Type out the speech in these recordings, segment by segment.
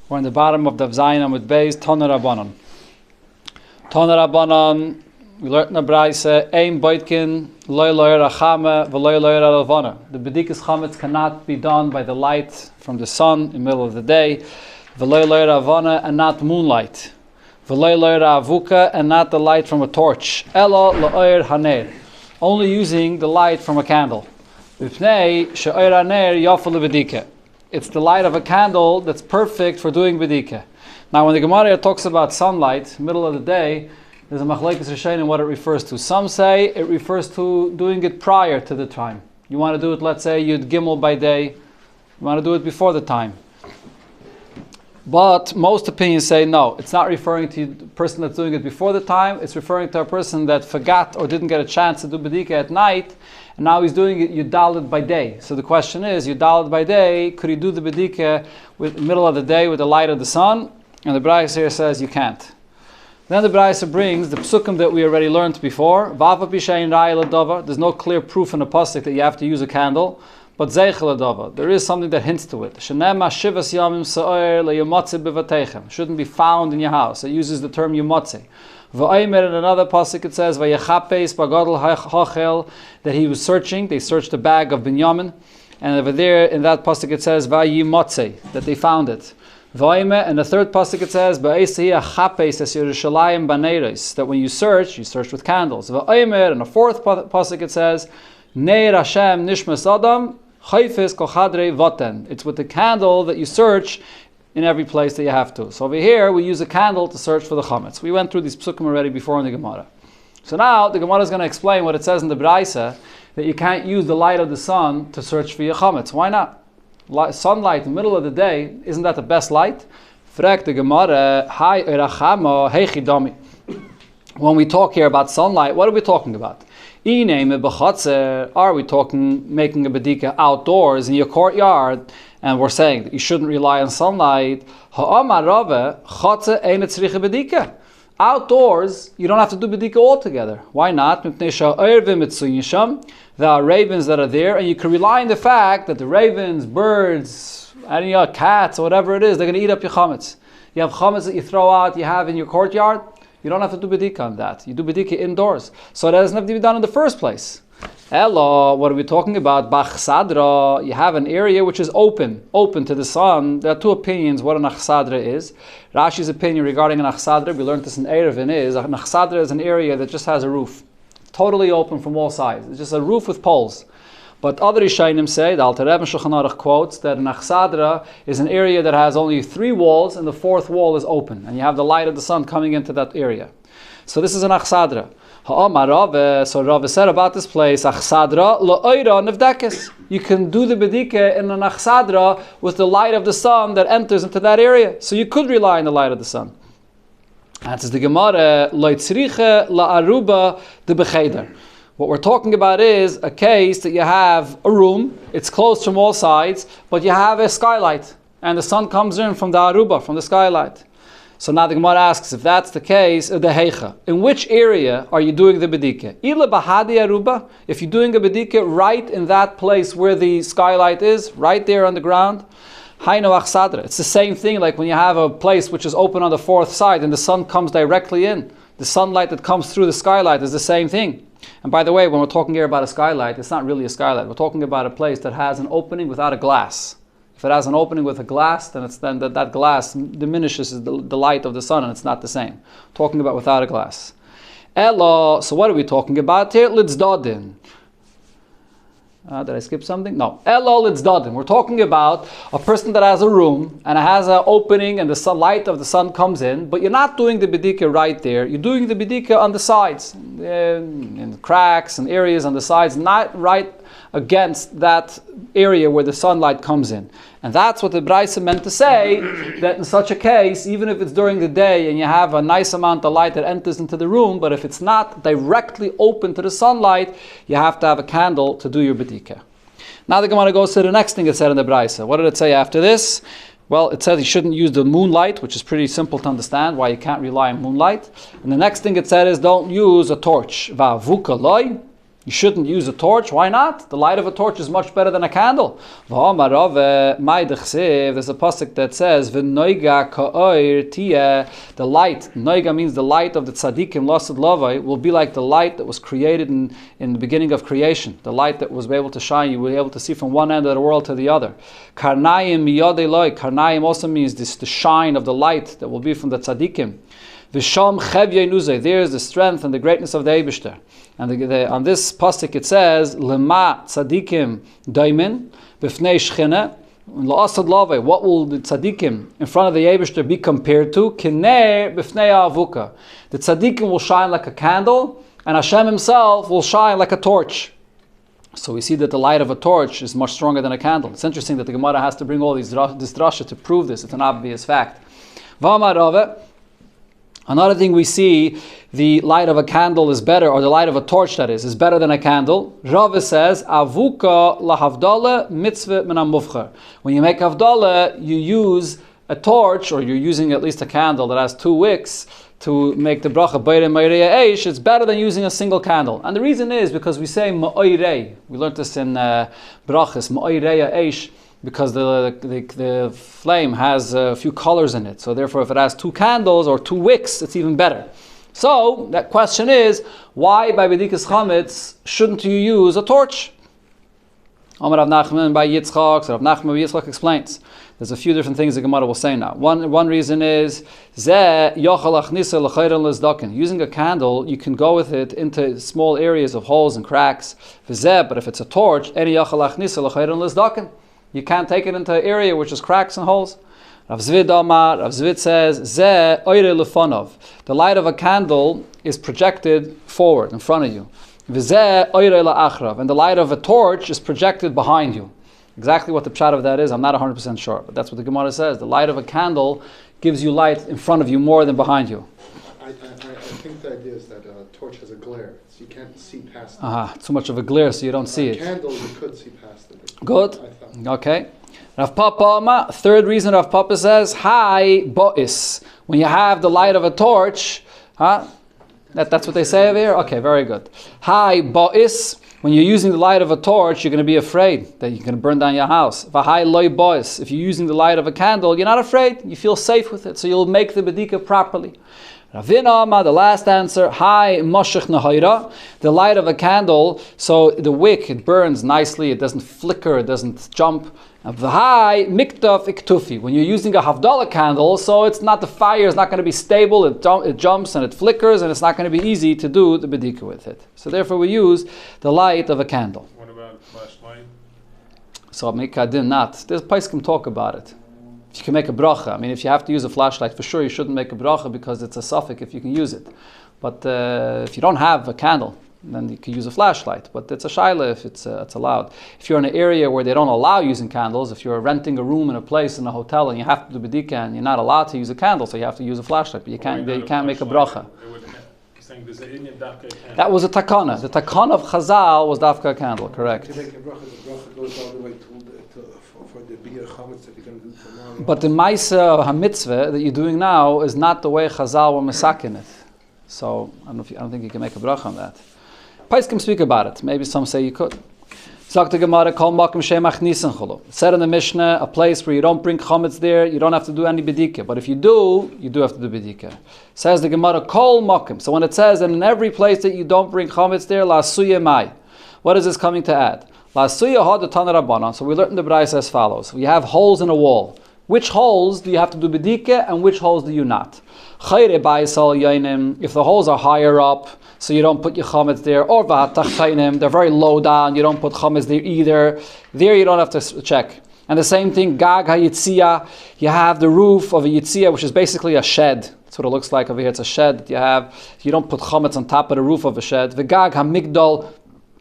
We're in the bottom of the Zayin with Beis, Tana Rabbanon. Tana Rabbanon, we learned in the Braise, Ein Boitkin, Loi Rachame, V'loi Alavana. The Bedikas Chametz cannot be done by the light from the sun in the middle of the day, V'loi Ravana, and not moonlight. V'loi Avuka, and not the light from a torch. Elo Lo'ir Haner, only using the light from a candle. V'pnei She'oir Haner Yafal Bedika. It's the light of a candle that's perfect for doing bedika. Now, when the Gemara talks about sunlight, middle of the day, there's a machlekes rishonim what it refers to. Some say it refers to doing it prior to the time. You want to do it, let's say, you'd gimel by day. You want to do it before the time. But most opinions say no. It's not referring to the person that's doing it before the time. It's referring to a person that forgot or didn't get a chance to do bedika at night, and now he's doing it Yudalid by day. So the question is, Yudalid by day, could he do the bedika with middle of the day with the light of the sun? And the Braise here says you can't. Then the Braise brings the psukim that we already learned before. Vava b'shein ra'y l'dava. There's no clear proof in the pasuk that you have to use a candle. But zeichel l'dava. There is something that hints to it. Shenema shivas yamim sa'oir le'yomotze b'vateichem. Shouldn't be found in your house. It uses the term yomotze. V'aymer, in another pasuk it says v'yachapes b'gadol hachel, that he was searching. They searched the bag of Binyamin, and over there in that pasuk it says v'yimotze, that they found it. V'aymer, and the third pasuk it says v'eisei achapes es Yerushalayim baneiros, that when you search with candles. V'aymer, and the fourth pasuk it says neir Hashem nishmas adam chayfes kochadrei voten. It's with the candle that you search in every place that you have to. So over here, we use a candle to search for the chametz. We went through these psukim already before in the Gemara. So now, the Gemara is going to explain what it says in the Braise, that you can't use the light of the sun to search for your chametz. Why not? Sunlight in the middle of the day, isn't that the best light? Frek the Gemara, Hai erachamo heichidami. When we talk here about sunlight, what are we talking about? Are we talking making a bedika outdoors in your courtyard? And we're saying that you shouldn't rely on sunlight. Outdoors, you don't have to do bedika altogether. Why not? There are ravens that are there, and you can rely on the fact that the ravens, birds, any other cats, or whatever it is, they're going to eat up your chametz. You have chametz that you throw out, you have in your courtyard. You don't have to do bedika on that. You do bedika indoors. So that doesn't have to be done in the first place. Hello, what are we talking about? Bachsadra, you have an area which is open to the sun. There are two opinions what an achsadra is. Rashi's opinion regarding an achsadra, we learned this in Erevin, is an achsadra is an area that just has a roof. Totally open from all sides. It's just a roof with poles. But other Rishonim say, the Alter Rebbe Shulchan Aruch quotes, that an achsadra is an area that has only 3 walls and the 4th wall is open. And you have the light of the sun coming into that area. So this is an achsadra. So Rava said about this place, achsadra lo'oira nevdekes. You can do the bedika in an achsadra with the light of the sun that enters into that area. So you could rely on the light of the sun. Answers the Gemara, loitzriche la'aruba de becheder. What we're talking about is a case that you have a room, it's closed from all sides, but you have a skylight, and the sun comes in from the aruba, from the skylight. So now the Gemara asks, if that's the case, the heicha, in which area are you doing the bedika? Ila bahadi aruba, if you're doing a bedika right in that place where the skylight is, right there on the ground, haino achsadra. It's the same thing like when you have a place which is open on the 4th side and the sun comes directly in. The sunlight that comes through the skylight is the same thing. And by the way, when we're talking here about a skylight, it's not really a skylight. We're talking about a place that has an opening without a glass. If it has an opening with a glass, then that glass diminishes the light of the sun, and it's not the same. Talking about without a glass. Elo, so what are we talking about here? Litzdadin. Did I skip something? No. Elo litzdadin. We're talking about a person that has a room and it has an opening and the light of the sun comes in, but you're not doing the bedika right there. You're doing the bedika on the sides, in cracks and areas on the sides, not right against that area where the sunlight comes in. And that's what the Braise meant to say, that in such a case, even if it's during the day and you have a nice amount of light that enters into the room, but if it's not directly open to the sunlight, you have to have a candle to do your bedika. Now the Gemara goes to the next thing it said in the Braise. What did it say after this? Well, it said you shouldn't use the moonlight, which is pretty simple to understand why you can't rely on moonlight. And the next thing it said is don't use a torch. Va'avuka loy. You shouldn't use a torch. Why not? The light of a torch is much better than a candle. There's a pasuk that says, "V'noiga ka'oir tiyeh." The light, noiga means the light of the tzaddikim, lasad lavai, will be like the light that was created in the beginning of creation. The light that was able to shine, you will be able to see from one end of the world to the other. Karnayim miyad eloi. Karnayim also means the shine of the light that will be from the tzaddikim. V'sham chevye nuzay. There is the strength and the greatness of the Eibishter. And on this pasuk it says, Lema tzadikim daimin b'fnei shchina la'asad lavei. What will the tzadikim in front of the Eibishter be compared to? Kinei b'fnei avuka. The tzadikim will shine like a candle, and Hashem Himself will shine like a torch. So we see that the light of a torch is much stronger than a candle. It's interesting that the Gemara has to bring all this drasha to prove this. It's an obvious fact. V'amar Rava. Another thing we see, the light of a candle is better, or the light of a torch that is better than a candle. Rava says, Avuka lahavdala mitzvah min hamufchar. When you make havdalah, you use a torch, or you're using at least a candle that has 2 wicks to make the bracha bayre ma'irei eish. It's better than using a single candle. And the reason is because we say ma'irei. We learned this in brachas, ma'irei eish, because the flame has a few colors in it. So therefore, if it has 2 candles or 2 wicks, it's even better. So that question is, why by Bedikas Chametz shouldn't you use a torch? Amar Rav Nachman by Yitzchak. So Rav Nachman by Yitzchak explains. There's a few different things the Gemara will say now. One reason is, using a candle, you can go with it into small areas of holes and cracks. But if it's a torch, you can't take it into an area which is cracks and holes. Rav Zvid says, Zeh oire lefonov. The light of a candle is projected forward, in front of you. V'zeh oire la'achrav. And the light of a torch is projected behind you. Exactly what the pshat of that is, I'm not 100% sure, but that's what the Gemara says. The light of a candle gives you light in front of you more than behind you. I think the idea is that a torch has a glare, so you can't see past it. Too much of a glare, so you don't see it. A candle, you could see past it. Good. Okay. Rav Papa, third reason Rav Papa says, Hi bo'is. When you have the light of a torch, that's what they say over here? Okay, very good. Hi bo'is. When you're using the light of a torch, you're going to be afraid that you're going to burn down your house. V'hai loy bo'is. If you're using the light of a candle, you're not afraid. You feel safe with it, so you'll make the bedika properly. Ravina, the last answer, Hi moshech nahayra, the light of a candle, so the wick, it burns nicely, it doesn't flicker, it doesn't jump. V'hai miktaf iktufi, when you're using a havdalah candle, so it's not, the fire is not going to be stable, it jumps and it flickers, and it's not going to be easy to do the bedika with it. So therefore we use the light of a candle. What about flashlight? So Mikadin not. There's Pesachim talk about it. If you can make a bracha, I mean, if you have to use a flashlight, for sure you shouldn't make a bracha because it's a suffix if you can use it. But if you don't have a candle, then you can use a flashlight. But it's a shaila if it's allowed. If you're in an area where they don't allow using candles, if you're renting a room in a place in a hotel and you have to do bedika and you're not allowed to use a candle, so you have to use a flashlight. But you can't make a bracha. That was a takana. The takana of Chazal was dafka a candle, correct? To make a bracha, the bracha goes all the way for the bigger chametz that you're going to do tomorrow. But the Maisa HaMitzvah that you're doing now is not the way Chazal were masakin it. So I don't think you can make a bracha on that. Pesachim speak about it. Maybe some say you could. Sagt the Gemara, Kol Makom Shemach Nisan Cholo. It said in the Mishnah, a place where you don't bring chametz there, you don't have to do any bedika. But if you do have to do bedika. Says the Gemara, Kol Makom. So when it says that in every place that you don't bring chametz there, La Suya Mai. What is this coming to add? La Suya Ha the Tana Rabbanan. So we learned in the Braisa as follows. We have holes in a wall. Which holes do you have to do bedika and which holes do you not? Chayre Baisal Yainim. If the holes are higher up, so you don't put your chametz there, or v'hatachaynim, they're very low down, you don't put chametz there either. There you don't have to check. And the same thing, gag ha-yitzia, you have the roof of a yitzia, which is basically a shed. That's what it looks like over here. It's a shed that you have. You don't put chametz on top of the roof of a shed. V'gag ha-migdal,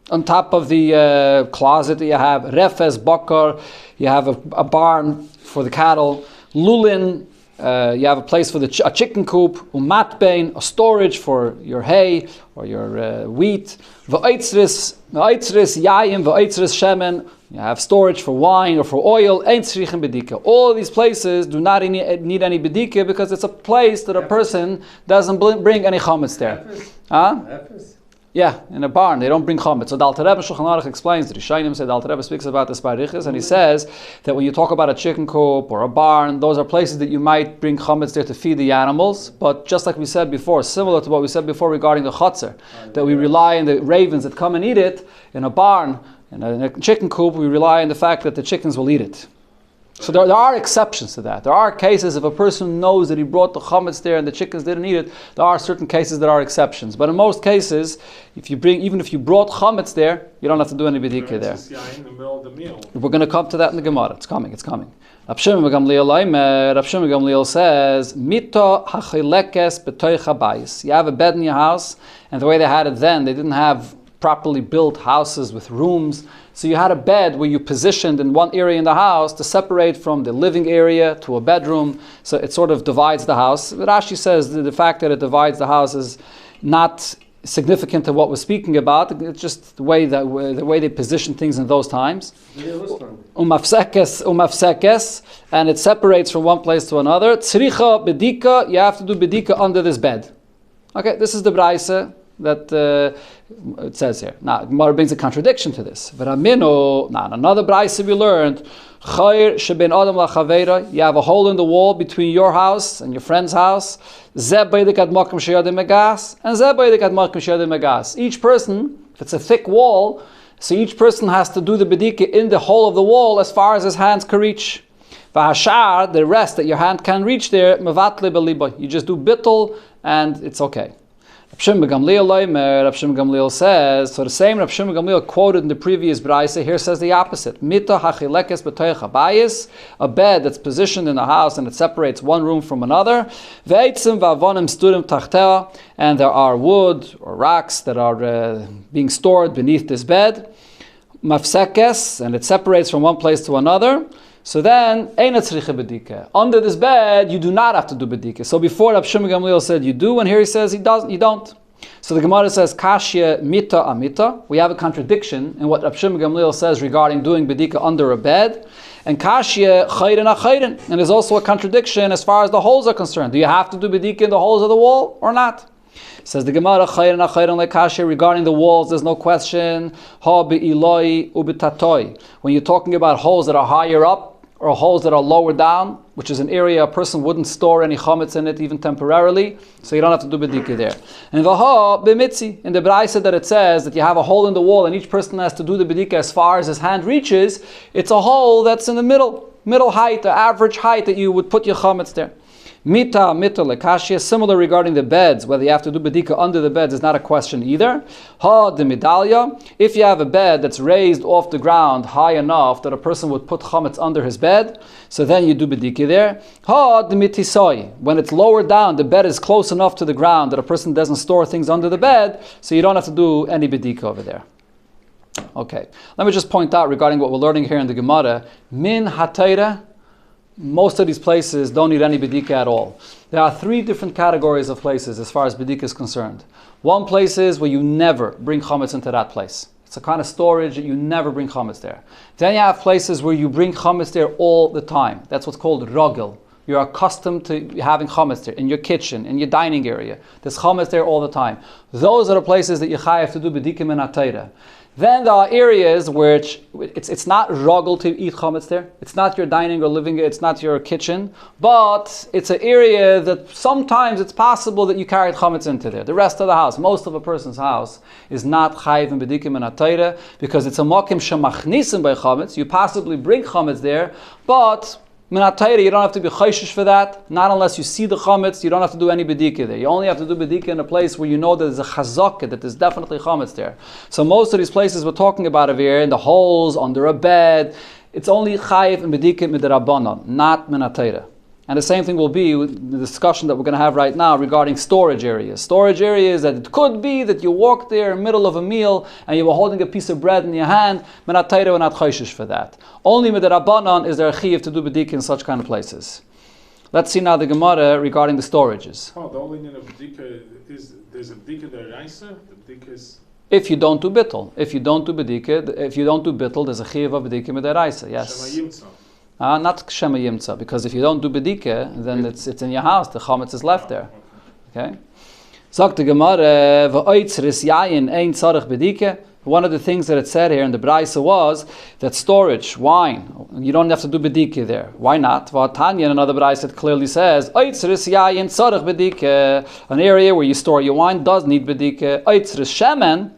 on top of the closet that you have. Refes bakar, you have a barn for the cattle. Lulin, you have a place for a chicken coop, umatbein, a storage for your hay or your wheat. V'aitzris yayim, v'aitzris shemen, you have storage for wine or for oil. Ein tzrichin bedika. All of these places do not need any bedika because it's a place that a person doesn't bring any chametz there. Yeah, in a barn, they don't bring chametz. So the Alter Rebbe Shulchan Aruch explains, the Rishonim said, the Alter Rebbe speaks about this by Riches, and he says that when you talk about a chicken coop or a barn, those are places that you might bring chametz there to feed the animals. But just like we said before, similar to what we said before regarding the chutzner, that we rely on the ravens that come and eat it. In a barn, in a chicken coop, we rely on the fact that the chickens will eat it. So there are exceptions to that. There are cases if a person knows that he brought the chametz there and the chickens didn't eat it, there are certain cases that are exceptions. But in most cases, even if you brought chametz there, you don't have to do any bedika there. In the middle of the meal. We're going to come to that in the Gemara. It's coming. Rav Shimon ben Gamliel says, Mito hachilekes b'toich habayis. You have a bed in your house, and the way they had it then, they didn't have properly built houses with rooms. So you had a bed where you positioned in one area in the house to separate from the living area to a bedroom. So it sort of divides the house. But Rashi says the fact that it divides the house is not significant to what we're speaking about. It's just the way they position things in those times. Umafsekes, and it separates from one place to another. Tzricha bedika, you have to do bedika under this bed. Okay, this is the braisa that it says here. Now, Gemara brings a contradiction to this. V'raminu, now another brayse we learned, Chayr sheben adam lachavera, you have a hole in the wall between your house and your friend's house. Zeh beidik ad makom sheyadim megas, and zeh beidik ad makom sheyadim megas. Each person, if it's a thick wall, so each person has to do the bedika in the hole of the wall as far as his hands can reach. V'hashar, the rest that your hand can reach there, mevatle beliba. You just do bittul and it's okay. Rav Shimon ben Gamliel says, so the same Rav Shimon ben Gamliel quoted in the previous brayse, here says the opposite. Mita hachilekes b'toich habayis, a bed that's positioned in a house and it separates one room from another. Ve'etzim va'avonim studim tachtea, and there are wood or rocks that are being stored beneath this bed. Mafsekes, and it separates from one place to another. So then, under this bed, you do not have to do bedika. So before Rav Shimon ben Gamliel said you do, and here he says he doesn't, you don't. So the Gemara says, Kashya mita amita. We have a contradiction in what Rav Shimon ben Gamliel says regarding doing bedika under a bed. And Kashya chayrin achayrin. And there's also a contradiction as far as the holes are concerned. Do you have to do bedika in the holes of the wall or not? Says the Gemara, chayrin achayrin lekashya, regarding the walls, there's no question. Ha be'iloi ubitatoi. When you're talking about holes that are higher up, or holes that are lower down, which is an area a person wouldn't store any chametz in it, even temporarily, so you don't have to do bedika there. And vaha b'mitzi, in the brayse that it says that you have a hole in the wall and each person has to do the bedika as far as his hand reaches, it's a hole that's in the middle height, the average height that you would put your chametz there. Mita lekashia, similar regarding the beds, whether you have to do bedika under the beds is not a question either. Ha de medallia, if you have a bed that's raised off the ground high enough that a person would put chametz under his bed, so then you do bedika there. Ha de mitisoi, when it's lower down, the bed is close enough to the ground that a person doesn't store things under the bed, so you don't have to do any bedika over there. Okay, let me just point out regarding what we're learning here in the Gemara, min hatayra, most of these places don't need any bedika at all. There are three different categories of places as far as bedika is concerned. One place is where you never bring chametz into that place. It's a kind of storage that you never bring chametz there. Then you have places where you bring chametz there all the time. That's what's called rogel. You're accustomed to having chametz there in your kitchen, in your dining area. There's chametz there all the time. Those are the places that you have to do bedikim in atayra. Then there are areas where it's not rogel to eat chametz there. It's not your dining or living, it's not your kitchen, but it's an area that sometimes it's possible that you carried chametz into there. The rest of the house, most of a person's house, is not chayiv and bedikim and atayra because it's a mokim shemachnisim by chametz. You possibly bring chametz there, but Minatayra, you don't have to be chayshish for that. Not unless you see the chametz, you don't have to do any bedika there. You only have to do bedika in a place where you know that there's a chazaka, that there's definitely chametz there. So most of these places we're talking about over here, in the holes, under a bed, it's only chayiv and bedika midrabanan, not minatayra. And the same thing will be with the discussion that we're going to have right now regarding storage areas. Storage areas that it could be that you walk there in the middle of a meal and you were holding a piece of bread in your hand. Menatayra, we're not chayshish for that. Only midrabanan is there a chiyuv to do bedika in such kind of places. Let's see now the Gemara regarding the storages. Oh, the only thing of bedika is there's a bedika deraisa. The bedika is. If you don't do bittul, if you don't do bedika, if you don't do bittul, there's a chiyuv of bedika midaraisa. Yes. Not Shema Yimtza, because if you don't do bedika, then it's in your house, the chametz is left there. Okay? Sagt the Gemara, v'oitzris yayin ein tzarech bedike. One of the things that it said here in the Braisa was that storage, wine, you don't have to do bedike there. Why not? Tanya, another Braisa, it clearly says, oitzris yayin tzarech bedike. An area where you store your wine does need bedike. Oitzris shemen,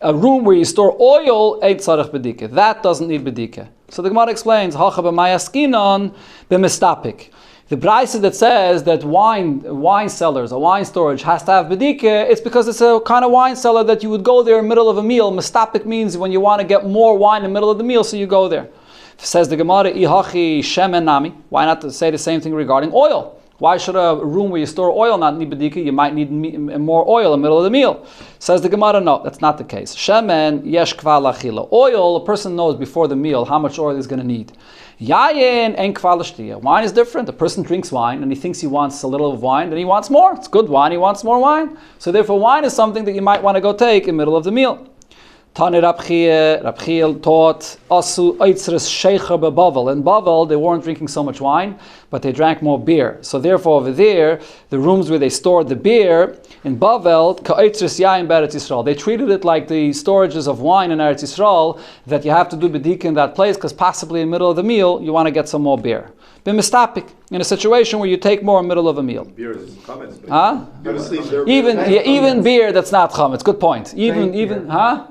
a room where you store oil, ein tzarech bedike. That doesn't need bedike. So the Gemara explains, hacha b'mayaskinon b'mistapik. The Braisa that says that wine cellars, a wine storage has to have bedike, it's because it's a kind of wine cellar that you would go there in the middle of a meal. Mistapik means when you want to get more wine in the middle of the meal, so you go there. Says the Gemara, ihachi shemen nami. Why not say the same thing regarding oil? Why should a room where you store oil not need bedike? You might need more oil in the middle of the meal. Says the Gemara, no, that's not the case. Shemen yesh kval achila. Oil, a person knows before the meal how much oil he's going to need. Yayin en kval shtiya. Wine is different. A person drinks wine and he thinks he wants a little of wine, then he wants more. It's good wine, he wants more wine. So therefore wine is something that you might want to go take in the middle of the meal. Tani Rabchiel taught Asu Eitzres Sheikha beBavel. In Bavel, they weren't drinking so much wine, but they drank more beer. So therefore, over there, the rooms where they stored the beer in Bavel, Ka'eitzres Yain Beretz Yisrael. They treated it like the storages of wine in Eretz Yisrael, that you have to do bedika in that place because possibly in the middle of the meal you want to get some more beer. B'mistapik, in a situation where you take more in the middle of a meal. Beer is chametz. Huh? Even beer that's not chametz. Good point. Even huh?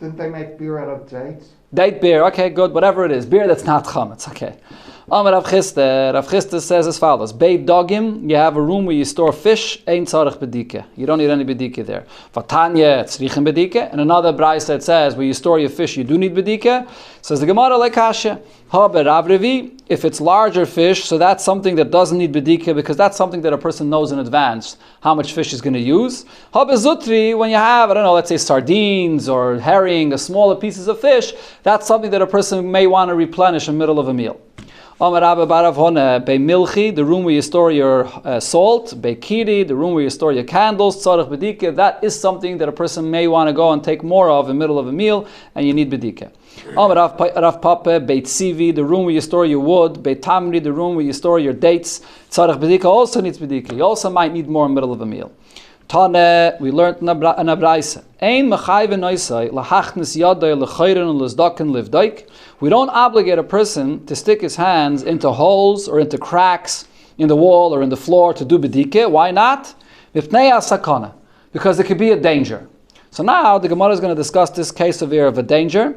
Didn't they make beer out of dates? Date beer, okay, good, whatever it is. Beer that's not chametz, okay. Amar Rav Chisda says as follows. Beit dogim, you have a room where you store fish, ein tzarech bedike. You don't need any bedike there. Vatanya, tzrichen bedike. And another Braisa that says, where you store your fish, you do need bedike. Says the Gemara like Kasha. Ha berav revi, if it's larger fish, so that's something that doesn't need bedike, because that's something that a person knows in advance how much fish he's going to use. Ha bezutri, when you have, I don't know, let's say sardines or herring, or smaller pieces of fish, that's something that a person may want to replenish in the middle of a meal. Amar Rabba Barav Hona, Bei Milchi, the room where you store your salt, Bei Kiri, the room where you store your candles, Tzarech Bedike, that is something that a person may want to go and take more of in the middle of a meal, and you need Bedike. Amar Rav Papa, Beit Tzivi, the room where you store your wood, Beit Tamri, the room where you store your dates, Tzarech Bedike also needs Bedike. You also might need more in the middle of a meal. Tane, we learned in a Braisa. Ein mechayve noisai lahachnis yadai lechayren lezdaken livdaik. We don't obligate a person to stick his hands into holes or into cracks in the wall or in the floor to do bedike. Why not? Mipnei sakana, because it could be a danger. So now the Gemara is going to discuss this case of a danger,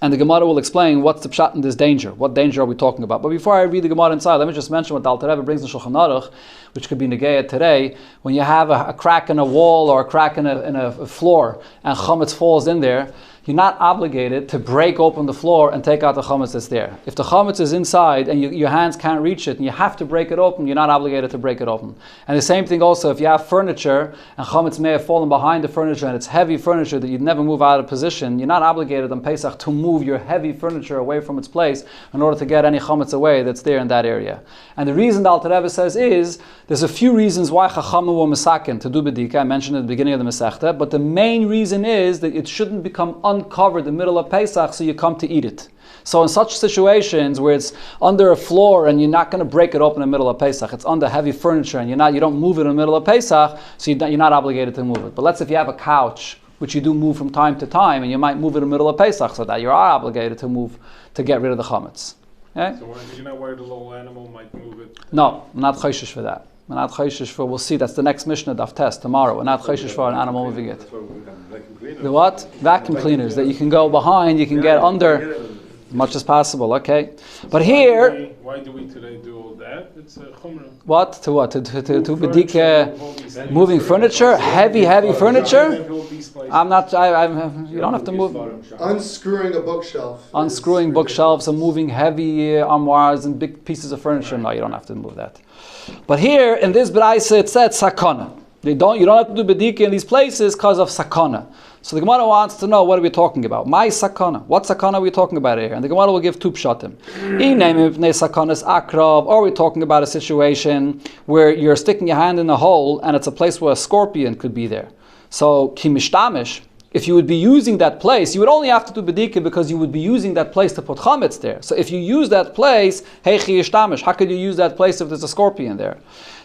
and the Gemara will explain what's the pshat in this danger. What danger are we talking about? But before I read the Gemara inside, let me just mention what the Alter Rebbe brings in Shulchan Aruch, which could be negayah today. When you have a crack in a wall or a crack in a floor, and chametz falls in there, you're not obligated to break open the floor and take out the chametz that's there. If the chametz is inside and your hands can't reach it and you have to break it open, you're not obligated to break it open. And the same thing also, if you have furniture and chametz may have fallen behind the furniture and it's heavy furniture that you'd never move out of position, you're not obligated on Pesach to move your heavy furniture away from its place in order to get any chametz away that's there in that area. And the reason the Alter Rebbe says is, there's a few reasons why chachamim were mesaken to do bedika. I mentioned at the beginning of the Masechta, but the main reason is that it shouldn't become uncovered in the middle of Pesach, so you come to eat it. So in such situations where it's under a floor and you're not going to break it open in the middle of Pesach, it's under heavy furniture and you don't move it in the middle of Pesach, so you're not obligated to move it. But let's say if you have a couch, which you do move from time to time, and you might move it in the middle of Pesach, so that you are obligated to move to get rid of the chametz. Okay? So you're not worried the little animal might move it? No, I'm not chayshish for that. We're not chayshish for, we'll see, that's the next Mishnah Daf test tomorrow. We're not chayshish for an animal moving it. The what? Vacuum cleaners that you can go behind, you can get under as much as possible, okay? But here... Why do we today do all that? It's a chumrah. What? To what? To bedika, moving furniture? Heavy furniture? I'm not, you don't have to move. Unscrewing a bookshelf. Unscrewing bookshelves and moving heavy armoires and big pieces of furniture. No, you don't have to move that. But here, in this Braisa, it said sakana. You don't have to do bedika in these places because of sakana. So the Gemara wants to know, what are we talking about? My sakana. What sakana are we talking about here? And the Gemara will give two pshatim. Or are we talking about a situation where you're sticking your hand in a hole and it's a place where a scorpion could be there? So, kimishtamish, if you would be using that place, you would only have to do bedika because you would be using that place to put chametz there. So if you use that place, heichi yishtamish, how could you use that place if there's a scorpion there?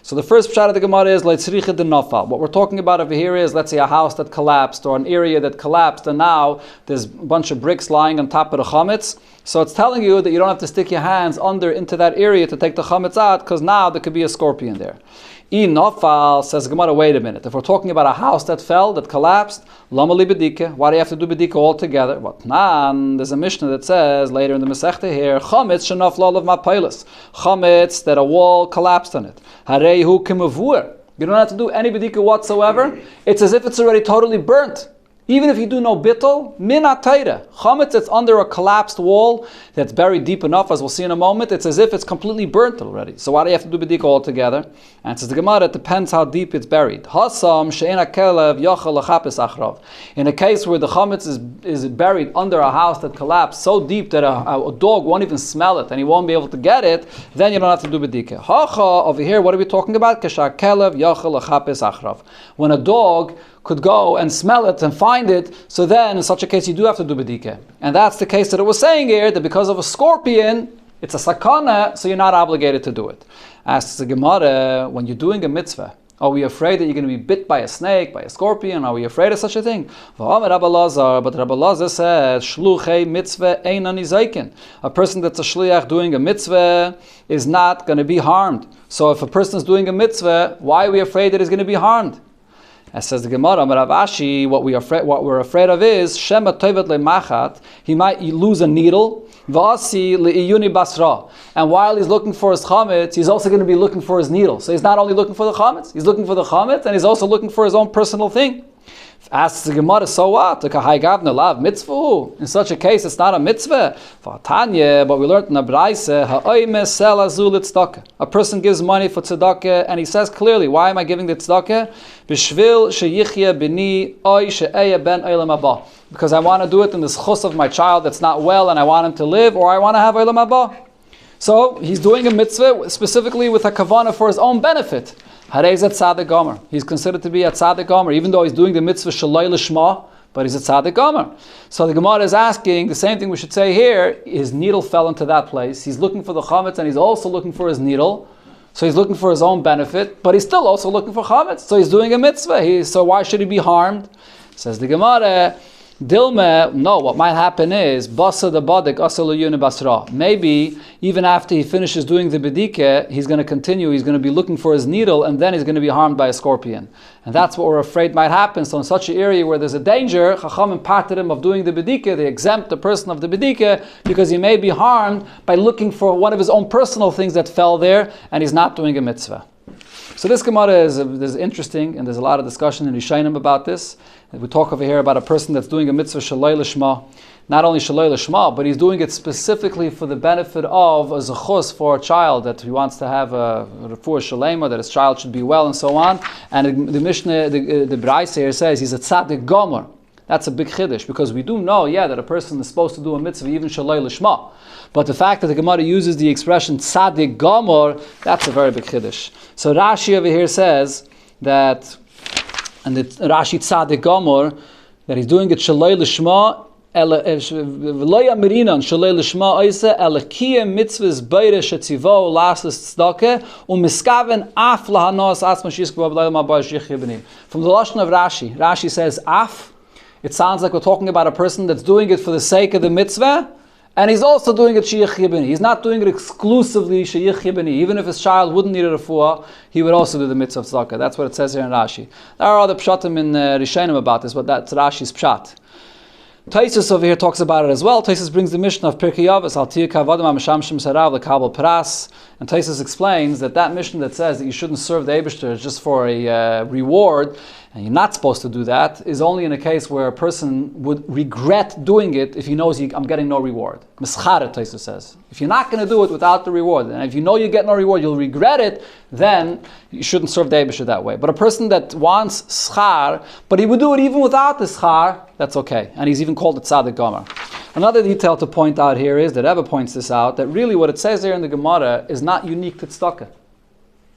So the first pshat of the Gemara is leitzricha de nafal. What we're talking about over here is, let's say, a house that collapsed or an area that collapsed, and now there's a bunch of bricks lying on top of the chametz. So it's telling you that you don't have to stick your hands under into that area to take the chametz out, because now there could be a scorpion there. Nafal, says Gemara, wait a minute. If we're talking about a house that fell, that collapsed, lama li bedika, why do you have to do bedika altogether? What? Nan, there's a Mishnah that says later in the Masechta here, chametz shenaf lolav mapailas, chametz that a wall collapsed on it. Hareihu kemavur. You don't have to do any bedika whatsoever. It's as if it's already totally burnt. Even if you do no bittul, min atayra. Chametz that's under a collapsed wall that's buried deep enough, as we'll see in a moment, it's as if it's completely burnt already. So why do you have to do bedika altogether? And says the Gemara, it depends how deep it's buried. Hasam she'ena kelev yachal lachapis achrav. In a case where the chametz is buried under a house that collapsed so deep that a dog won't even smell it and he won't be able to get it, then you don't have to do bedika. Hacha, over here, what are we talking about? Keshar kelev yachal lachapis achrav. When a dog could go and smell it and find it, so then in such a case you do have to do bedika. And that's the case that it was saying here, that because of a scorpion, it's a sakana, so you're not obligated to do it. Asks the Gemara, when you're doing a mitzvah, are we afraid that you're going to be bit by a snake, by a scorpion? Are we afraid of such a thing? But Rabbi Lazar said, Shluchei mitzvah einan nizaikin. A person that's a shliach doing a mitzvah is not going to be harmed. So if a person is doing a mitzvah, why are we afraid that he's going to be harmed? As says the Gemara, Rav Ashi, what we're afraid of is Shema Toivet leMachat. He might lose a needle. V'asi le'iyuni basra. And while he's looking for his chametz, he's also going to be looking for his needle. So he's not only looking for the chametz, he's looking for the chametz, and he's also looking for his own personal thing. Asks the Gemara, so what? In such a case, it's not a mitzvah. But we learned in the Braise, a person gives money for tzedakah, and he says clearly, why am I giving the tzedakah? Because I want to do it in the schus of my child that's not well, and I want him to live, or I want to have olam haba. So he's doing a mitzvah specifically with a kavanah for his own benefit. He's considered to be a tzaddik gomer, even though he's doing the mitzvah shaloi lishma, but he's a tzaddik gomer. So the Gemara is asking the same thing we should say here. His needle fell into that place. He's looking for the chametz, and he's also looking for his needle. So he's looking for his own benefit, but he's still also looking for chametz. So he's doing a mitzvah. So why should he be harmed? Says the Gemara, Dilma, no, what might happen is, Basa the Badik, Asaluyun Basra. Maybe, even after he finishes doing the bedika, he's going to continue, he's going to be looking for his needle, and then he's going to be harmed by a scorpion. And that's what we're afraid might happen. So in such an area where there's a danger, Chacham imparted him of doing the bedika, they exempt the person of the bedika, because he may be harmed by looking for one of his own personal things that fell there, and he's not doing a mitzvah. So this Gemara is interesting, and there's a lot of discussion in Rishayim about this. We talk over here about a person that's doing a mitzvah shaloi lishma. Not only shaloi lishma, but he's doing it specifically for the benefit of a zechus for a child, that he wants to have a refuah shalema, that his child should be well, and so on. And the Mishnah, the Braise here says he's a tzaddik gomer. That's a big chiddush, because we do know, that a person is supposed to do a mitzvah even shaloi lishma. But the fact that the Gemara uses the expression tzaddik gomer, that's a very big chiddush. So Rashi over here says that, and Rashi tzaddik gomer, that he's doing it shaloi lishma, v'lo yamirinan shaloi lishma oise elakiyem mitzvahs beire shetzivo lasses tzedakah u'miskaven af lahanos atzma shishkva b'laylam abayis yichibini. From the lashon of Rashi says af. It sounds like we're talking about a person that's doing it for the sake of the mitzvah, and he's also doing it sheyich yibini. He's not doing it exclusively sheyich yibini. Even if his child wouldn't need a refuah, he would also do the mitzvah of tzedakah. That's what it says here in Rashi. There are other pshatim in Rishonim about this, but that's Rashi's pshat. Taisus over here talks about it as well. Taisus brings the Mishnah of Pirkei Avos, Al Tir Kavadim HaMishamshim Sarav L'Kabel Pras. And Taisus explains that Mishnah that says that you shouldn't serve the Eibishter just for a reward, and you're not supposed to do that, is only in a case where a person would regret doing it if he knows I'm getting no reward. Mischaret, Taisus says. If you're not going to do it without the reward, and if you know you get no reward, you'll regret it, then you shouldn't serve the Eibishter that way. But a person that wants schar, but he would do it even without the schar, that's okay. And he's even called it tzaddik gomer. Another detail to point out here is that Rebbe points this out, that really what it says there in the Gemara is not unique to tzedakah.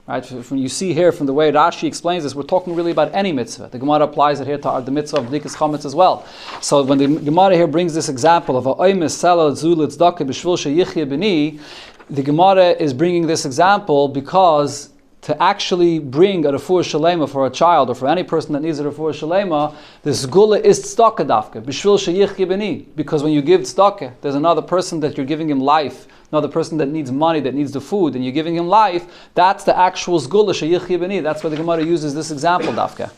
Right? From you see here from the way Rashi explains this, we're talking really about any mitzvah. The Gemara applies it here to the mitzvah of b'dikas chametz as well. So when the Gemara here brings this example of ha'oimes sela zu l'tzedakah b'shvil sheyichya b'ni, the Gemara is bringing this example because to actually bring a refuah shalema for a child or for any person that needs a refuah shalema, this gula is tzedakah dafka b'shvil sheyichya b'ni, because when you give tzedakah, there's another person that you're giving him life, another person that needs money, that needs the food, and you're giving him life. That's the actual zgula sheyichya b'ni. That's why the Gemara uses this example dafka.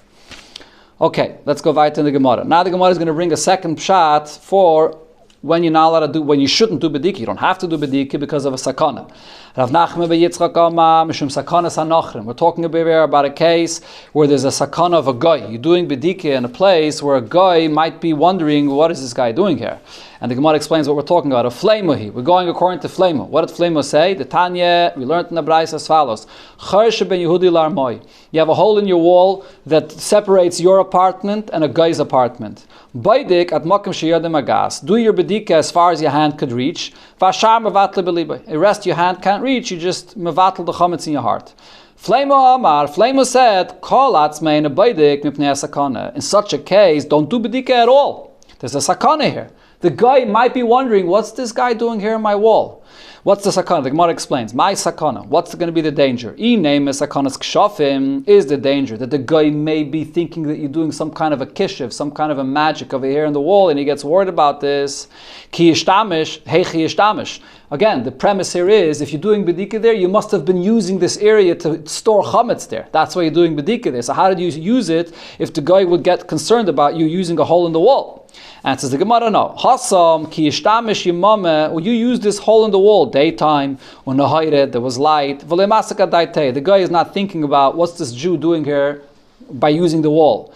Okay, let's go weiter in the Gemara. Now the Gemara is going to bring a second pshat for when you're not allowed to do, when you shouldn't do bedika. You don't have to do bedika because of a sakana. Rav Nachman ben Yitzchak Amar mishum sakanas hanochrim. We're talking about a case where there's a sakana of a guy. You're doing bedika in a place where a guy might be wondering, what is this guy doing here? And the Gemara explains what we're talking about. A flamohi. We're going according to flamo. What did flamo say? The Tanya, we learned in the Braisa as follows. Charsha ben Yehudi larmoi. You have a hole in your wall that separates your apartment and a guy's apartment. Baidik at makom sheyadem agas. Do your bedika as far as your hand could reach. Vashar mevatle belibay. The rest your hand can't reach. You just mevatle the chametz in your heart. Flamo Amar. Flamo said, Kol atzmein a baidik mipnei sakana. In such a case, don't do bedika at all. There's a sakana here. The guy might be wondering, what's this guy doing here in my wall? What's the sakana? The Gemara explains, my sakana. What's going to be the danger? Name sakanas kshafim is the danger that the guy may be thinking that you're doing some kind of a kishiv, some kind of a magic over here in the wall, and he gets worried about this. Ki yishtamish, heichi yishtamish. Again, the premise here is, if you're doing bedika there, you must have been using this area to store chametz there. That's why you're doing bedika there. So how did you use it if the guy would get concerned about you using a hole in the wall? Answers the Gemara, no. Hasam ki yishtamish yimame. Well, you use this hole in the wall daytime, or nahayred, there was light. V'lemasaka daite. The guy is not thinking about what's this Jew doing here by using the wall.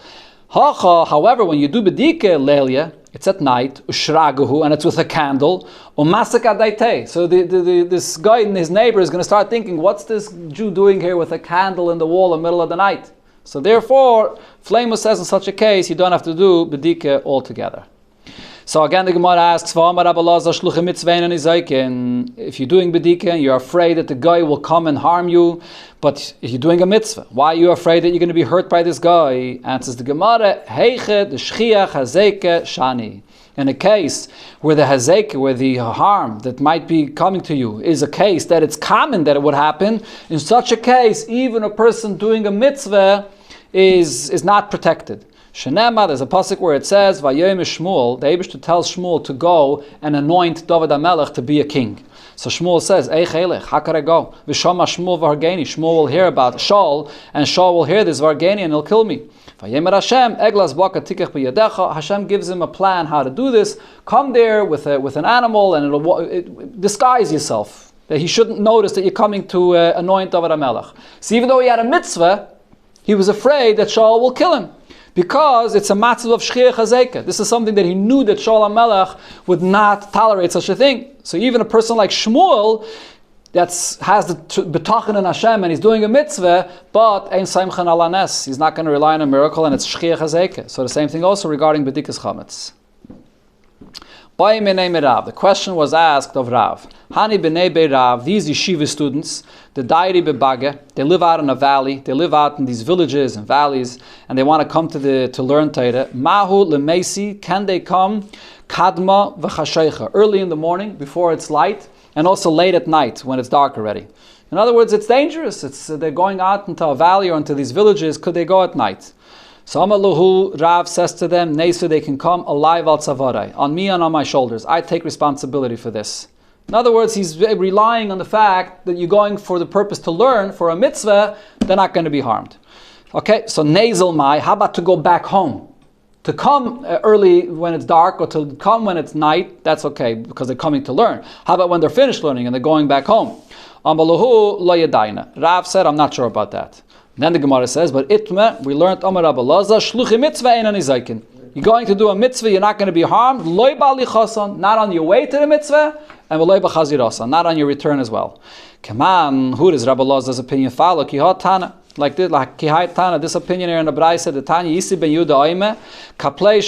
Hacha. However, when you do bedika lelia, it's at night, ushragahu, and it's with a candle. Umasaka daite. So this guy and his neighbor is going to start thinking, what's this Jew doing here with a candle in the wall in the middle of the night? So therefore, Flamo says in such a case, you don't have to do bedika altogether. So again, the Gemara asks, if you're doing bedika and you're afraid that the guy will come and harm you, but if you're doing a mitzvah, why are you afraid that you're going to be hurt by this guy? Answers the Gemara, heiche the shchiach hazeke shani. In a case where the hazeke, where the harm that might be coming to you is a case that it's common that it would happen, in such a case, even a person doing a mitzvah is not protected. Shenema, there's a pasuk where it says, Vayom Shmuel, the Eibush tells Shmuel to go and anoint David HaMelech to be a king. So Shmuel says, Eich Eilech, how could I go? V'shama Shmuel v'hargeni. Shmuel will hear about Shaul, and Shaul will hear this v'hargeni and he'll kill me. Vayemer Hashem, Eglas baka tikach b'yadecha. Hashem gives him a plan how to do this. Come there with an animal and it'll disguise yourself. That he shouldn't notice that you're coming to anoint David HaMelech. So even though he had a mitzvah, he was afraid that Shaul will kill him. Because it's a matzav of shchiach hazeka. This is something that he knew that Shaul HaMelech would not tolerate such a thing. So even a person like Shmuel, that has the betachin in Hashem and he's doing a mitzvah, but ein saimchan ala nes. He's not going to rely on a miracle, and it's shchiach hazeka. So the same thing also regarding bedikas chametz. The question was asked of Rav. Hani b'nei bei Rav, these yeshiva students, the dairi bebage, they live out in a valley, they live out in these villages and valleys, and they want to come to learn Torah. Mahu lemesi, can they come? Kadma v'chashaycha, early in the morning before it's light, and also late at night when it's dark already. In other words, it's dangerous. They're going out into a valley or into these villages. Could they go at night? So Amaluhu, Rav says to them, Nesu, they can come alive al tzavarai, on me and on my shoulders. I take responsibility for this. In other words, he's relying on the fact that you're going for the purpose to learn, for a mitzvah, they're not going to be harmed. Okay, so Nazel Mai, how about to go back home? To come early when it's dark, or to come when it's night, that's okay, because they're coming to learn. How about when they're finished learning and they're going back home? Amaluhu lo yadaina. Rav said, I'm not sure about that. Then the Gemara says, but itme, we learned Amar Rabba Laza, shluchi mitzvah ein ani zaykin. You're going to do a mitzvah, you're not going to be harmed. Loi bali chasan, not on your way to the mitzvah, and loi b'chazirasan, not on your return as well. Come on, who does Rabba Laza's opinion follow? Ki ha tana. like this, like Kihaitana, this opinion here in the Braisa, the Tanya Yisi ben Yuda Oime, Klapei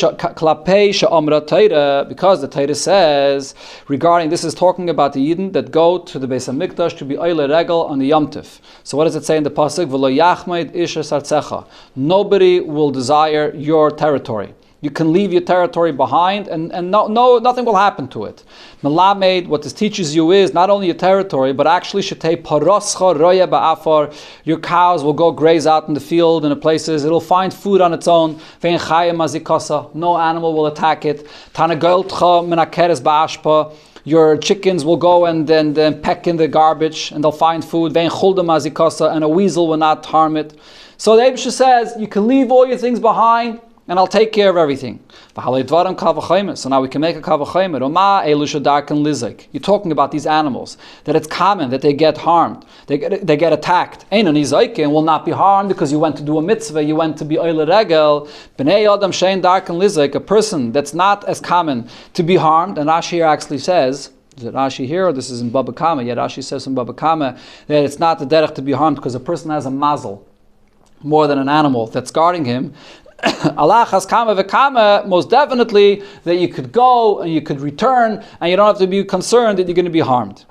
Sha'amra Teira, because the Teira says, regarding, this is talking about the Yidden that go to the Beis HaMikdash to be Oile Regel on the Yom Tif. So what does it say in the Pasuk? V'lo yachmeid isha sartzecha. Nobody will desire your territory. You can leave your territory behind and nothing will happen to it. Melamed, what this teaches you is not only your territory, but actually shetei paroscha roya ba'afar. Your cows will go graze out in the field and the places. It'll find food on its own. Ve'en chaya mazikasa. No animal will attack it. Tanagoiltcha menakeres ba'ashpa. Your chickens will go and then peck in the garbage and they'll find food. Ve'en chulda mazikasa. And a weasel will not harm it. So the Eibusha says, you can leave all your things behind and I'll take care of everything. So now we can make a kavachomer. You're talking about these animals, that it's common that they get harmed, they get attacked. And will not be harmed because you went to do a mitzvah, you went to be oile regel. A person that's not as common to be harmed, and Rashi here actually says, is it Rashi here or this is in Baba Kama? Yeah, Rashi says in Baba Kama that it's not the derech to be harmed because a person has a mazel more than an animal that's guarding him. Allah has kama v'kama, most definitely that you could go and you could return and you don't have to be concerned that you're going to be harmed.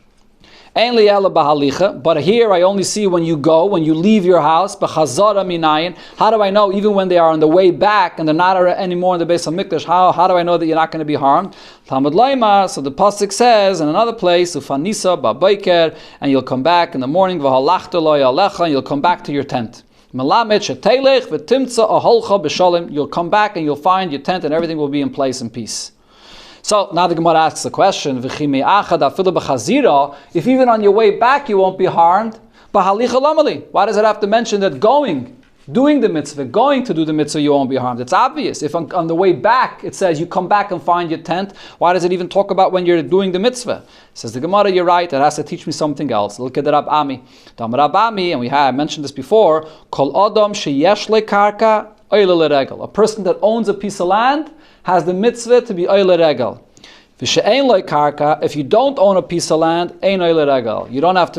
But here I only see when you go, when you leave your house. How do I know even when they are on the way back and they're not anymore in the Beis HaMikdash, how do I know that you're not going to be harmed? So the pasuk says in another place, Ufanisa ba'bayker, and you'll come back in the morning, and you'll come back to your tent. You'll come back and you'll find your tent and everything will be in place in peace. So now the Gemara asks the question, if even on your way back you won't be harmed, why does it have to mention that doing the mitzvah, going to do the mitzvah, you won't be harmed? It's obvious. If on the way back it says you come back and find your tent, why does it even talk about when you're doing the mitzvah? Says the Gemara, you're right, it has to teach me something else. Look at the Rab Ami. And I mentioned this before, Kol Adam sheyesh lekarka oile regel. A person that owns a piece of land has the mitzvah to be oile regel. If you don't own a piece of land, ein oile regel. You don't have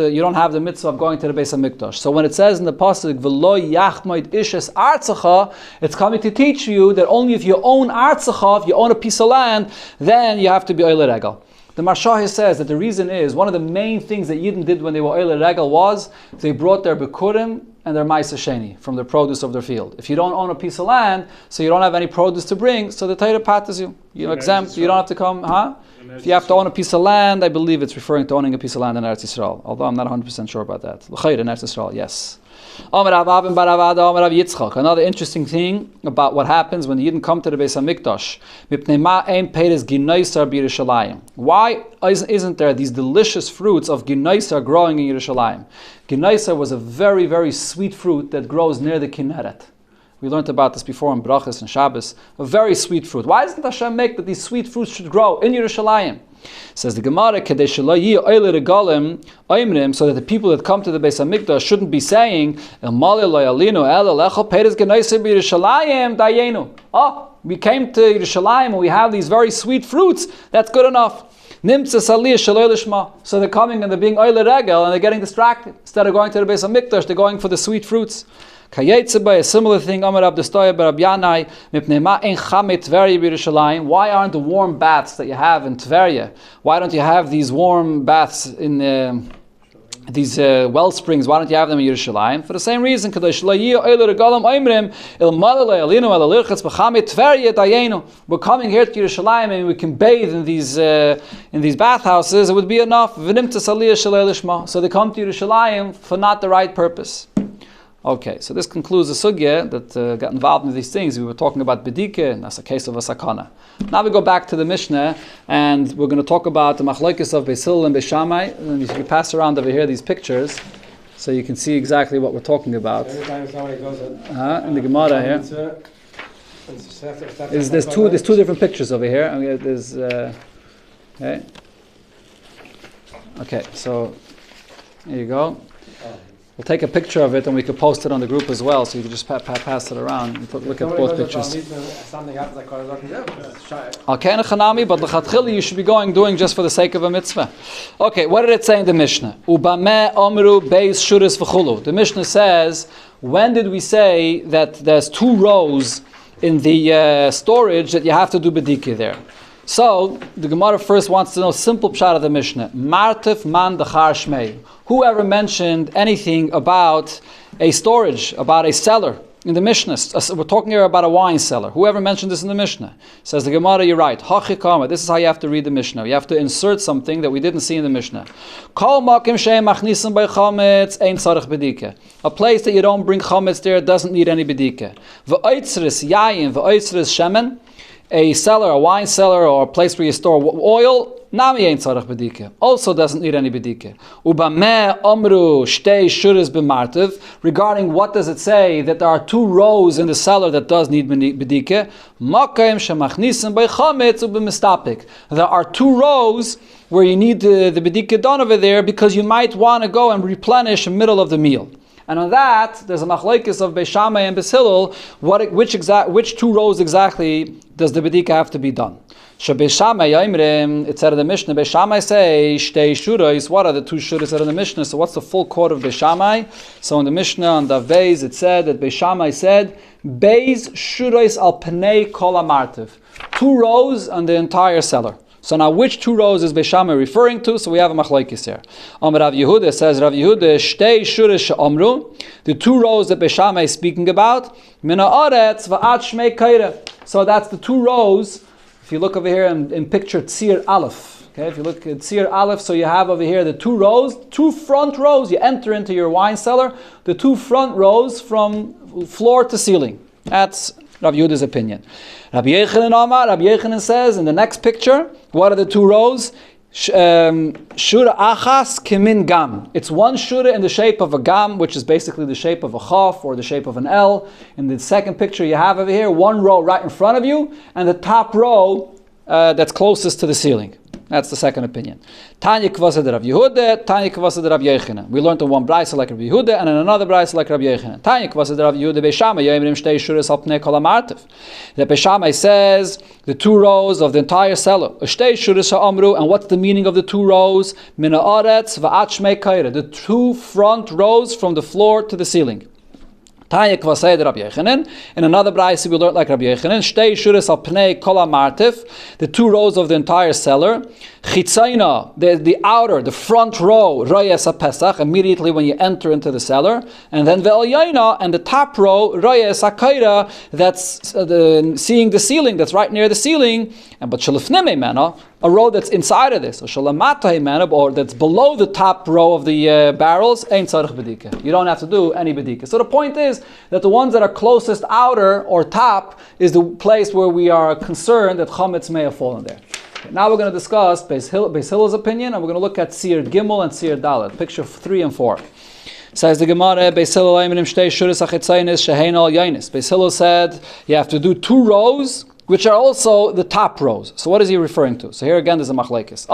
the mitzvah of going to the Beis HaMikdash. So when it says in the pasuk, v'lo yachmoid ishes artzacha, it's coming to teach you that only if you own artzacha, if you own a piece of land, then you have to be oile regel. The Marshahi says that the reason is, one of the main things that Yidden did when they were oile regel was, they brought their bikurim and their ma'aseh sheni from the produce of their field. If you don't own a piece of land, so you don't have any produce to bring, so the Torah patters you. You're exempt, you don't have to come, If you have to own a piece of land, I believe it's referring to owning a piece of land in Eretz Yisrael, although I'm not 100% sure about that. L'chayr in Eretz Yisrael, yes. Another interesting thing about what happens when the Yidden come to the Beis HaMikdash. Why isn't there these delicious fruits of ginoisar growing in Yerushalayim? Ginoisar was a very, very sweet fruit that grows near the Kinneret. We learned about this before in Brachas and Shabbos. A very sweet fruit. Why doesn't Hashem make that these sweet fruits should grow in Yerushalayim? Says the Gemara, so that the people that come to the Beis HaMikdash shouldn't be saying, oh, we came to Yerushalayim and we have these very sweet fruits, that's good enough. So they're coming and they're being oile regel and they're getting distracted. Instead of going to the Beis HaMikdash, they're going for the sweet fruits. A similar thing, why aren't the warm baths that you have in Tveria? Why don't you have these warm baths in these well springs? Why don't you have them in Yerushalayim? For the same reason, we're coming here to Yerushalayim and we can bathe in these bathhouses. It would be enough. So they come to Yerushalayim for not the right purpose. Okay, so this concludes the sugya that got involved in these things. We were talking about bedike, and that's a case of a sakana. Now we go back to the Mishnah, and we're going to talk about the machlokes of Beis Hillel and Beis Shammai. And if you pass around over here these pictures, so you can see exactly what we're talking about. Every time somebody goes In the Gemara here, there's two different pictures over here. I mean, there's okay, so here you go. We'll take a picture of it and we could post it on the group as well, so you can just pass it around and look at both pictures. Something happens like Okay, Chanami, but l'chatchila you should be doing just for the sake of a mitzvah. Okay, what did it say in the Mishnah? Ubameh omru beis shuris v'chulu. The Mishnah says, when did we say that there's 2 rows in the storage that you have to do bedikah there? So the Gemara first wants to know simple pshat of the Mishnah. Martif man dachar shmei. Whoever mentioned anything about a storage, about a cellar in the Mishnah? We're talking here about a wine cellar. Whoever mentioned this in the Mishnah? Says the Gemara, you're right. Hachikama. This is how you have to read the Mishnah. You have to insert something that we didn't see in the Mishnah. Kol makim she'em machnisim by chametz ein tzarich bedika. A place that you don't bring chametz there doesn't need any bedika. V'oitzris yayin v'oitzris shemen. A cellar, a wine cellar, or a place where you store oil, nami ein tzarich bedika. Also doesn't need any bedika. Ubameh omru shtei shuris b'martiv. Regarding what does it say that there are 2 rows in the cellar that does need bedika? Makaim shemachnisim by chametz ub'mistapik. There are 2 rows where you need the bedika done over there because you might want to go and replenish in the middle of the meal. And on that, there's a machlokes of Beis Shammai and Beis Hillel. Which 2 rows exactly does the bedika have to be done? Beis Shammai Yaimrim, it said in the Mishnah. Beis Shammai say shtei shuros. What are the 2 shuros that are in the Mishnah? So what's the full quote of Beis Shammai? So in the Mishnah on Dav Beis, it said that Beis Shammai said Beis shuros al pnei kol amartiv. 2 rows on the entire cellar. So now, which 2 rows is Beis Shammai referring to? So we have a machlokes here. Rav Yehuda says, Rav Yehuda, shtei shuris she'amru, the 2 rows that Beis Shammai is speaking about, min ha'aretz v'ad shmei kaira. So that's the 2 rows. If you look over here in picture Tzir Aleph, okay, if you look at Tzir Aleph, so you have over here the 2 rows, 2 front rows. You enter into your wine cellar, the 2 front rows from floor to ceiling. That's Rav Yehuda's opinion. Rabbi Yechanan says in the next picture, what are the 2 rows? Shura achas kimin gam. It's 1 shura in the shape of a gam, which is basically the shape of a chaf or the shape of an L. In the second picture you have over here, 1 row right in front of you, and the top row that's closest to the ceiling. That's the second opinion. Tanya kvasa de Rav Yehuda, Tanya kvasa de Rav Yechanan. We learned in one brayso like Rav Yehuda and in another brayso like Rav Yechanan. Tanya kvasa de Rav Yehuda Beis Shammai Yomrim shtei shuros al pnei kol hamartiv. The Beis Shammai says the 2 rows of the entire cellar. Shtei shuros ha'amru, and what's the meaning of the 2 rows? Min ha'aretz v'ad shmei kaira. The 2 front rows from the floor to the ceiling. Tanya kvasei de Rabbi Yechanan. In another brayso we learned like Rabbi Yechanan. Shtei shuris al pnei kol hamartiv. The 2 rows of the entire cellar. Chitzayna, the outer, the front row, royes ha-pesach, immediately when you enter into the cellar. And then ve'el and the top row, royes ha-kaira, that's seeing the ceiling, that's right near the ceiling. And but shalifnei mena, a row that's inside of this, or that's below the top row of the barrels, ain't tzarich bedika. You don't have to do any bedika. So the point is that the ones that are closest outer or top is the place where we are concerned that chametz may have fallen there. Okay, now we're going to discuss Beis Hillel's opinion, and we're going to look at Sir Gimel and Sir Dalet, picture 3 and 4. Says the Gemara, Beis Hillel shtei shuris hachitzainis shehein al yainis. Beis Hillel said you have to do 2 rows, which are also the top rows. So what is he referring to? So here again there's a machlekes.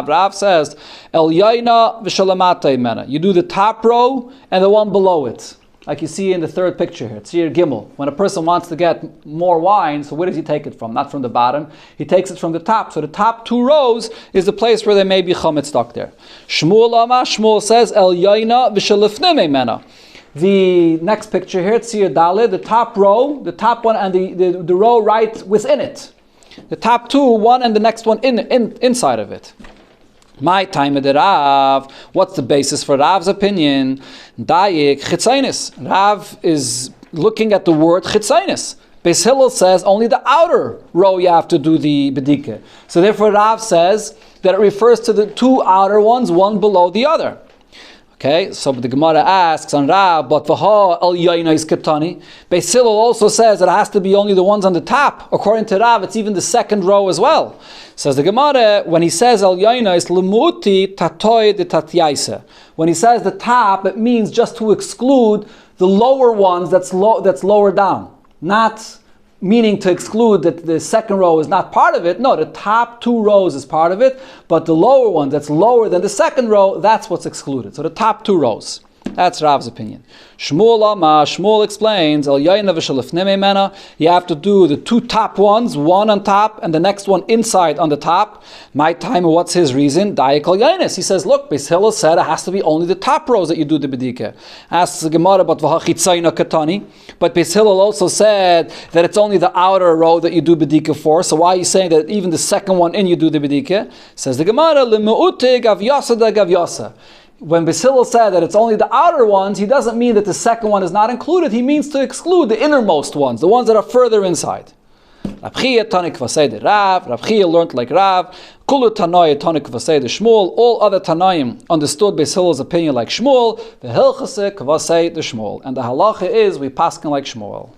Rav says, El yaina v'shalamatay mena. You do the top row and the one below it. Like you see in the 3rd picture here, Tzir Gimel. When a person wants to get more wine, so where does he take it from? Not from the bottom. He takes it from the top. So the top 2 rows is the place where there may be chametz stuck there. Shmuel says, El yaina v'shalifnei mena. The next picture here, Tzir Dalet, the top row, the top one and the row right within it. The top 2, one and the next one inside of it. My time of the Rav. What's the basis for Rav's opinion? Dayik chitzainis. Rav is looking at the word chitzainis. Beis Hillel says only the outer row you have to do the bedika. So therefore Rav says that it refers to the 2 outer ones, one below the other. Okay, so the Gemara asks on Rav, but v'ha el yaina is katani. Beis Hillel also says that it has to be only the ones on the top. According to Rav, it's even the 2nd row as well. Says the Gemara, when he says el yaina is lemuti tatoy de tatyaisa. When he says the top, it means just to exclude the lower ones that's lower down. Not meaning to exclude that the 2nd row is not part of it. No, the top 2 rows is part of it, but the lower one that's lower than the 2nd row, that's what's excluded. So the top 2 rows. That's Rav's opinion. Shmuel explains, you have to do the two top ones, one on top and the next one inside on the top. My time, what's his reason? He says, look, Beis Hillel said it has to be only the top rows that you do the bedika. Asks the Gemara, but Beis Hillel also said that it's only the outer row that you do bedika for. So why are you saying that even the second one in you do the bedika? Says the Gemara, when Beis Hillel said that it's only the outer ones, he doesn't mean that the second one is not included. He means to exclude the innermost ones, the ones that are further inside. Rab Chia learned like Rav. Kulu Tanoi Tanik Kvasei de Shmuel. All other Tanaim understood Beis Hillel's opinion like Shmuel. The Hilchase Kvasei de Shmuel. And the halacha is we paskin like Shmuel.